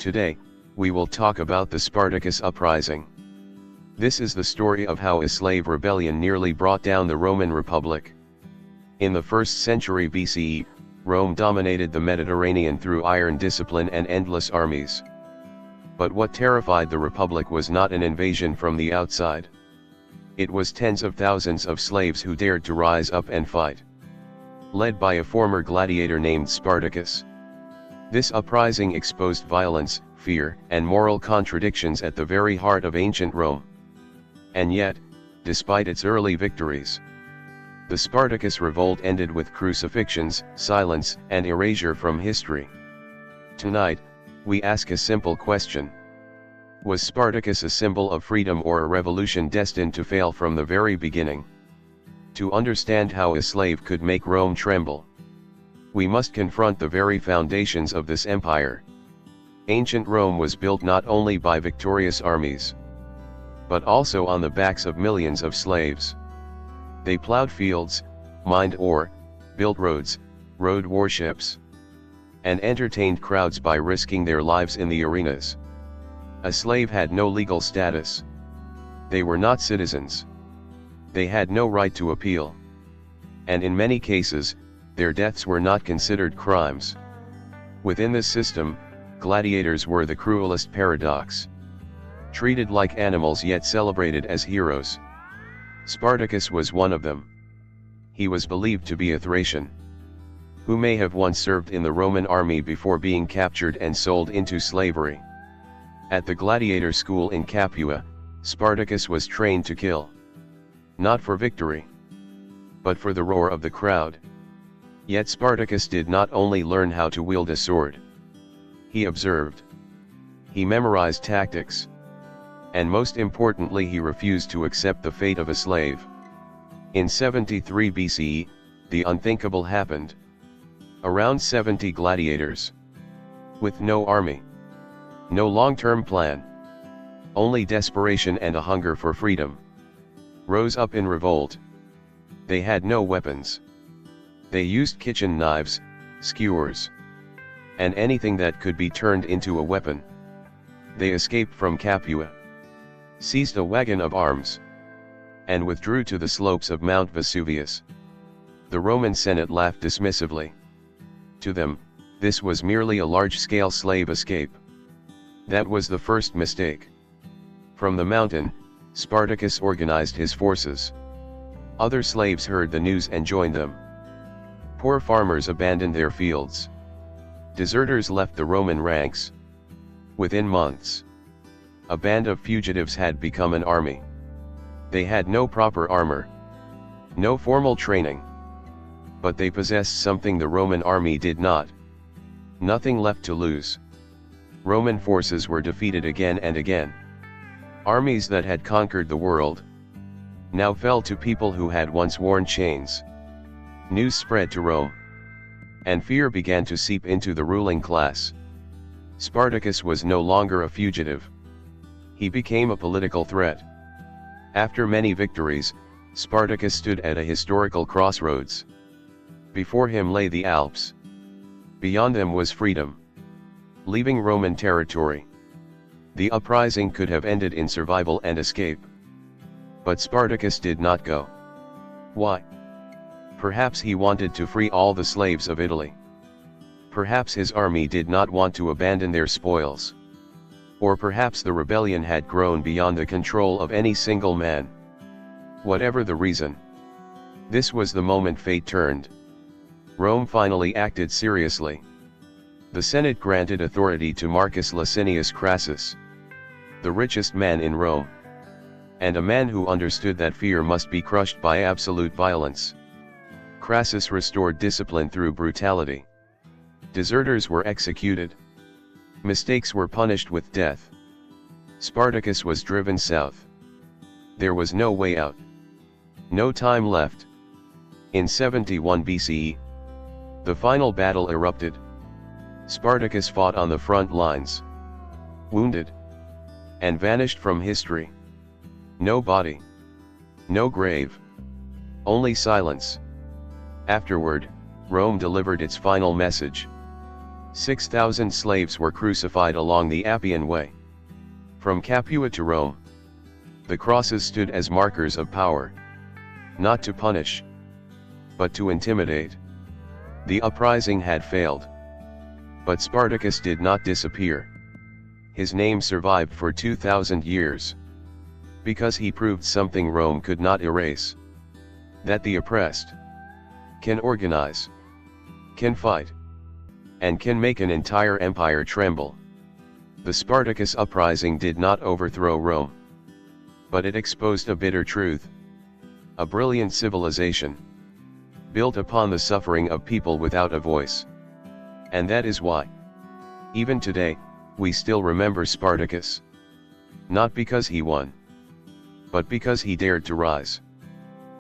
Today, we will talk about the Spartacus Uprising. This is the story of how a slave rebellion nearly brought down the Roman Republic. In the 1st century BCE, Rome dominated the Mediterranean through iron discipline and endless armies. But what terrified the Republic was not an invasion from the outside. It was tens of thousands of slaves who dared to rise up and fight. Led by a former gladiator named Spartacus. This uprising exposed violence, fear, and moral contradictions at the very heart of ancient Rome. And yet, despite its early victories, the Spartacus Revolt ended with crucifixions, silence, and erasure from history. Tonight, we ask a simple question. Was Spartacus a symbol of freedom or a revolution destined to fail from the very beginning? To understand how a slave could make Rome tremble, we must confront the very foundations of this empire. Ancient Rome was built not only by victorious armies, but also on the backs of millions of slaves. They plowed fields, mined ore, built roads, rode warships, and entertained crowds by risking their lives in the arenas. A slave had no legal status. They were not citizens. They had no right to appeal. And in many cases, their deaths were not considered crimes. Within this system, gladiators were the cruelest paradox. Treated like animals yet celebrated as heroes. Spartacus was one of them. He was believed to be a Thracian, who may have once served in the Roman army before being captured and sold into slavery. At the gladiator school in Capua, Spartacus was trained to kill. Not for victory, but for the roar of the crowd. Yet Spartacus did not only learn how to wield a sword. He observed. He memorized tactics. And most importantly, he refused to accept the fate of a slave. In 73 BCE, the unthinkable happened. Around 70 gladiators. With no army. No long-term plan. Only desperation and a hunger for freedom. Rose up in revolt. They had no weapons. They used kitchen knives, skewers, and anything that could be turned into a weapon. They escaped from Capua, seized a wagon of arms, and withdrew to the slopes of Mount Vesuvius. The Roman Senate laughed dismissively. To them, this was merely a large-scale slave escape. That was the first mistake. From the mountain, Spartacus organized his forces. Other slaves heard the news and joined them. Poor farmers abandoned their fields. Deserters left the Roman ranks. Within months, a band of fugitives had become an army. They had no proper armor, no formal training. But they possessed something the Roman army did not. Nothing left to lose. Roman forces were defeated again and again. Armies that had conquered the world now fell to people who had once worn chains. News spread to Rome, and fear began to seep into the ruling class. Spartacus was no longer a fugitive. He became a political threat. After many victories, Spartacus stood at a historical crossroads. Before him lay the Alps. Beyond them was freedom. Leaving Roman territory, the uprising could have ended in survival and escape. But Spartacus did not go. Why? Perhaps he wanted to free all the slaves of Italy. Perhaps his army did not want to abandon their spoils. Or perhaps the rebellion had grown beyond the control of any single man. Whatever the reason, this was the moment fate turned. Rome finally acted seriously. The Senate granted authority to Marcus Licinius Crassus, the richest man in Rome, and a man who understood that fear must be crushed by absolute violence. Crassus restored discipline through brutality. Deserters were executed. Mistakes were punished with death. Spartacus was driven south. There was no way out. No time left. In 71 BCE, the final battle erupted. Spartacus fought on the front lines, wounded, and vanished from history. No body, no grave, only silence. Afterward, Rome delivered its final message. 6,000 slaves were crucified along the Appian Way. From Capua to Rome, the crosses stood as markers of power, not to punish, but to intimidate. The uprising had failed. But Spartacus did not disappear. His name survived for 2,000 years. Because he proved something Rome could not erase. That the oppressed can organize, can fight, and can make an entire empire tremble. The Spartacus uprising did not overthrow Rome. But it exposed a bitter truth. A brilliant civilization, built upon the suffering of people without a voice. And that is why, even today, we still remember Spartacus. Not because he won, but because he dared to rise.